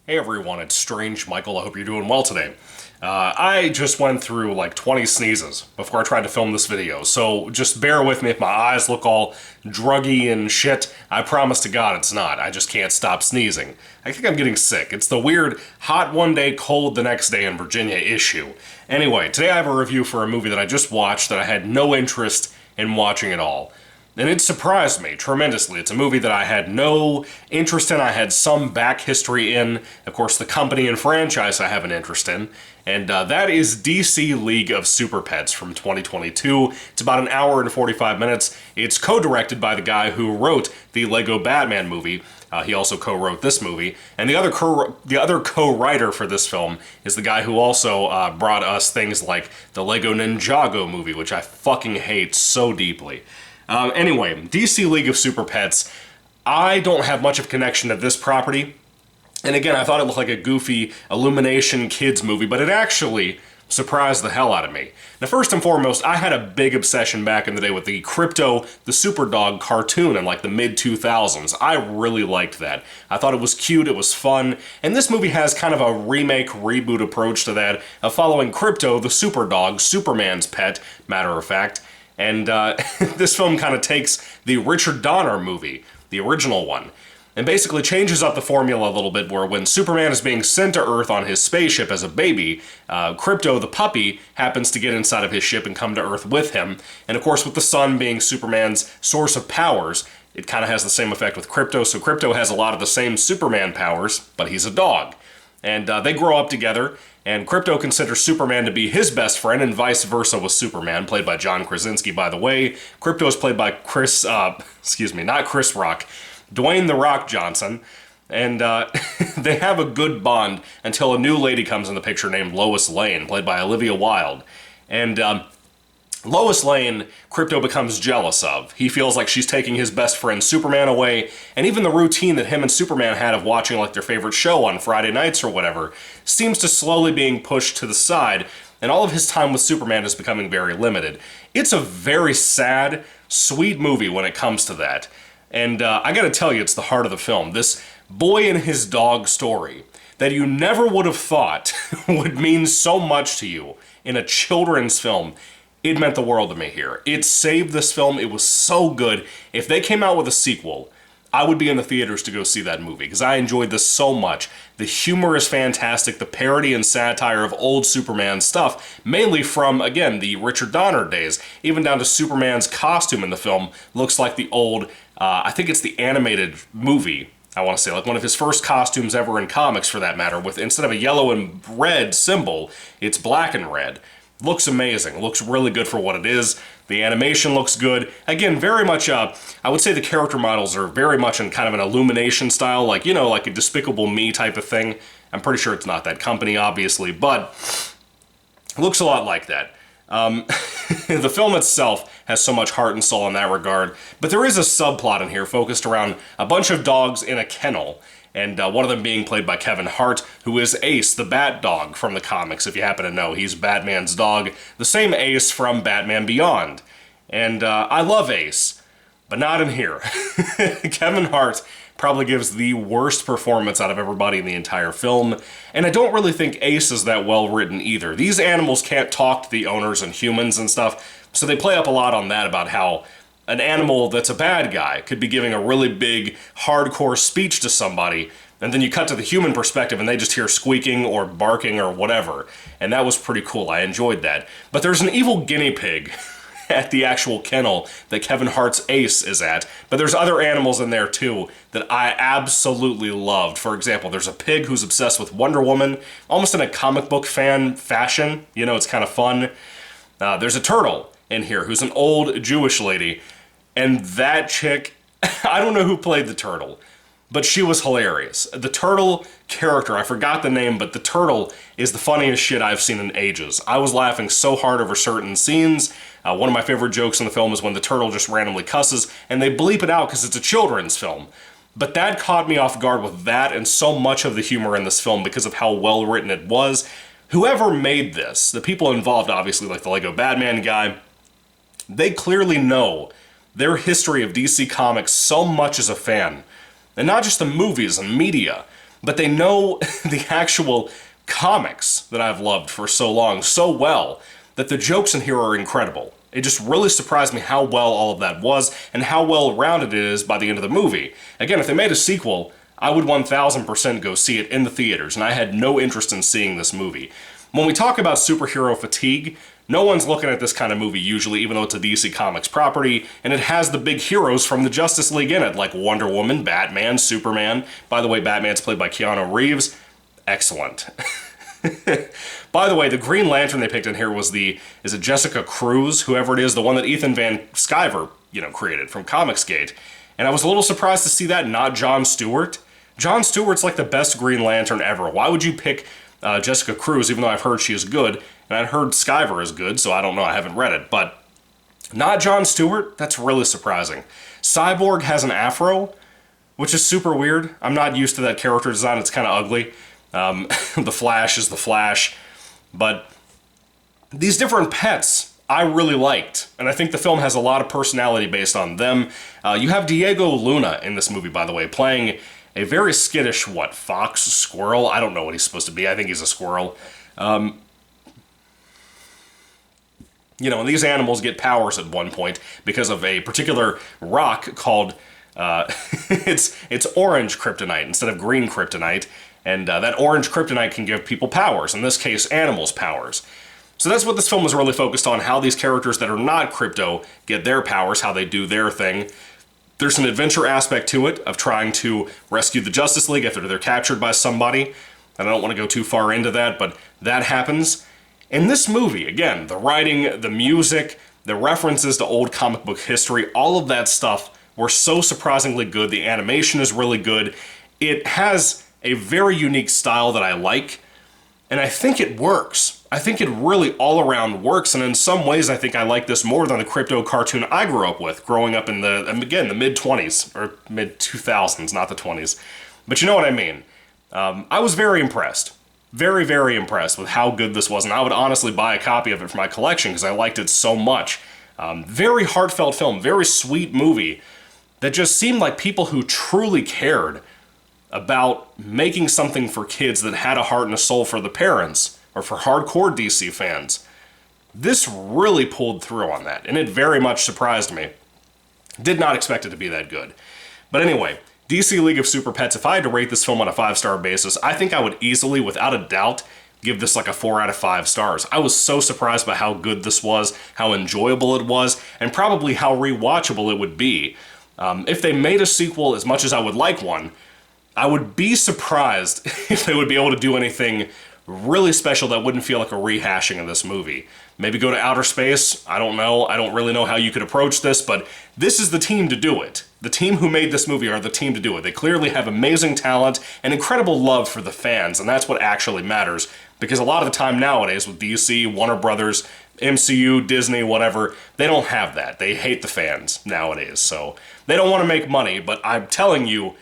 Hey everyone, it's Strange Michael. I hope you're doing well today. I just went through like 20 sneezes before I tried to film this video, so just bear with me if my eyes look all druggy and shit. I promise to God it's not. I just can't stop sneezing. I think I'm getting sick. It's the weird hot one day, cold the next day in Virginia issue. Anyway, today I have a review for a movie that I just watched that I had no interest in watching at all. And it surprised me tremendously. It's a movie that I had no interest in. I had some back history in. Of course, the company and franchise I have an interest in. And that is DC League of Super Pets from 2022. It's about an hour and 45 minutes. It's co-directed by the guy who wrote the Lego Batman movie. He also co-wrote this movie. And the other co-writer for this film is the guy who also brought us things like the Lego Ninjago movie, which I fucking hate so deeply. Anyway, DC League of Super Pets, I don't have much of a connection to this property. And again, I thought it looked like a goofy Illumination kids movie, but it actually surprised the hell out of me. Now, first and foremost, I had a big obsession back in the day with the Krypto the Superdog cartoon in like the mid-2000s. I really liked that. I thought it was cute, it was fun, and this movie has kind of a remake, reboot approach to that, of following Krypto the Superdog, Superman's pet, matter of fact. And this film kind of takes the Richard Donner movie, the original one, and basically changes up the formula a little bit where when Superman is being sent to Earth on his spaceship as a baby, Krypto the puppy happens to get inside of his ship and come to Earth with him. And of course, with the sun being Superman's source of powers, it kind of has the same effect with Krypto. So Krypto has a lot of the same Superman powers, but he's a dog. And they grow up together, and Krypto considers Superman to be his best friend, and vice versa with Superman, played by John Krasinski, by the way. Krypto is played by not Chris Rock, Dwayne "The Rock" Johnson. And they have a good bond until a new lady comes in the picture named Lois Lane, played by Olivia Wilde. And Lois Lane, Krypto becomes jealous of. He feels like she's taking his best friend Superman away, and even the routine that him and Superman had of watching like their favorite show on Friday nights or whatever seems to slowly being pushed to the side, and all of his time with Superman is becoming very limited. It's a very sad, sweet movie when it comes to that. And I gotta tell you, it's the heart of the film. This boy and his dog story that you never would have thought would mean so much to you in a children's film. It meant the world to me here. It saved this film. It was so good. If they came out with a sequel, I would be in the theaters to go see that movie because I enjoyed this so much. The humor is fantastic. The parody and satire of old Superman stuff, mainly from, again, the Richard Donner days, even down to Superman's costume in the film, looks like the old, I think it's the animated movie, I want to say, like one of his first costumes ever in comics for that matter, with instead of a yellow and red symbol, it's black and red. Looks amazing. Looks really good for what it is. The animation looks good. Again, very much, I would say the character models are very much in kind of an Illumination style, like, you know, like a Despicable Me type of thing. I'm pretty sure it's not that company, obviously, but it looks a lot like that. The film itself has so much heart and soul in that regard, but there is a subplot in here focused around a bunch of dogs in a kennel, and one of them being played by Kevin Hart, who is Ace, the Bat Dog from the comics, if you happen to know. He's Batman's dog, the same Ace from Batman Beyond. And I love Ace, but not in here. Kevin Hart probably gives the worst performance out of everybody in the entire film, and I don't really think Ace is that well written either. These animals can't talk to the owners and humans and stuff, so they play up a lot on that about how an animal that's a bad guy could be giving a really big, hardcore speech to somebody, and then you cut to the human perspective and they just hear squeaking or barking or whatever. And that was pretty cool. I enjoyed that. But there's an evil guinea pig at the actual kennel that Kevin Hart's Ace is at. But there's other animals in there too that I absolutely loved. For example, there's a pig who's obsessed with Wonder Woman, almost in a comic book fan fashion. You know, it's kind of fun. There's a turtle in here who's an old Jewish lady. And that chick, I don't know who played the turtle, but she was hilarious. The turtle character, I forgot the name, but the turtle is the funniest shit I've seen in ages. I was laughing so hard over certain scenes. One of my favorite jokes in the film is when the turtle just randomly cusses, and they bleep it out because it's a children's film. But that caught me off guard with that and so much of the humor in this film because of how well written it was. Whoever made this, the people involved, obviously, like the Lego Batman guy, they clearly know their history of DC Comics so much as a fan. And not just the movies and media, but they know the actual comics that I've loved for so long so well that the jokes in here are incredible. It just really surprised me how well all of that was and how well rounded it is by the end of the movie. Again, if they made a sequel, I would 1000% go see it in the theaters, and I had no interest in seeing this movie. When we talk about superhero fatigue, no one's looking at this kind of movie usually, even though it's a DC Comics property, and it has the big heroes from the Justice League in it, like Wonder Woman, Batman, Superman. By the way, Batman's played by Keanu Reeves. Excellent. By the way, the Green Lantern they picked in here was is it Jessica Cruz, whoever it is, the one that Ethan Van Sciver, created from Comicsgate. And I was a little surprised to see that, not John Stewart. John Stewart's like the best Green Lantern ever. Why would you pick Jessica Cruz, even though I've heard she is good, and I've heard Sciver is good, so I don't know, I haven't read it, but not John Stewart? That's really surprising. Cyborg has an afro, which is super weird. I'm not used to that character design, it's kind of ugly. The Flash is the Flash, but these different pets I really liked, and I think the film has a lot of personality based on them. You have Diego Luna in this movie, by the way, playing a very skittish, fox? Squirrel? I don't know what he's supposed to be. I think he's a squirrel. And these animals get powers at one point because of a particular rock called, it's orange kryptonite instead of green kryptonite. And that orange kryptonite can give people powers, in this case, animals powers. So that's what this film was really focused on, how these characters that are not Krypto get their powers, how they do their thing. There's an adventure aspect to it, of trying to rescue the Justice League after they're captured by somebody. And I don't want to go too far into that, but that happens. In this movie, again, the writing, the music, the references to old comic book history, all of that stuff were so surprisingly good. The animation is really good. It has a very unique style that I like, and I think it works. I think it really all around works, and in some ways I think I like this more than the Krypto cartoon I grew up with, growing up in the mid-20s, or mid-2000s, not the 20s. But you know what I mean. I was very impressed. Very, very impressed with how good this was, and I would honestly buy a copy of it for my collection because I liked it so much. Very heartfelt film, very sweet movie that just seemed like people who truly cared about making something for kids that had a heart and a soul for the parents, or for hardcore DC fans. This really pulled through on that, and it very much surprised me. Did not expect it to be that good. But anyway, DC League of Super Pets, if I had to rate this film on a 5-star basis, I think I would easily, without a doubt, give this like a 4 out of 5 stars. I was so surprised by how good this was, how enjoyable it was, and probably how rewatchable it would be. If they made a sequel, as much as I would like one, I would be surprised if they would be able to do anything really special that wouldn't feel like a rehashing of this movie. Maybe go to outer space, I don't know. I don't really know how you could approach this, but this is the team to do it. The team who made this movie are the team to do it. They clearly have amazing talent and incredible love for the fans, and that's what actually matters, because a lot of the time nowadays with DC, Warner Brothers, MCU, Disney, whatever, they don't have that. They hate the fans nowadays, so they don't want to make money, but I'm telling you,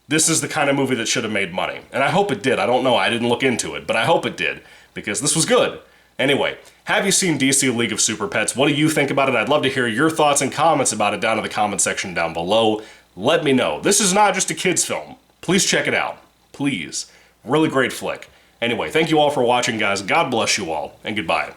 this is the kind of movie that should have made money. And I hope it did. I don't know. I didn't look into it. But I hope it did. Because this was good. Anyway, have you seen DC League of Super Pets? What do you think about it? I'd love to hear your thoughts and comments about it down in the comment section down below. Let me know. This is not just a kid's film. Please check it out. Please. Really great flick. Anyway, thank you all for watching, guys. God bless you all. And goodbye.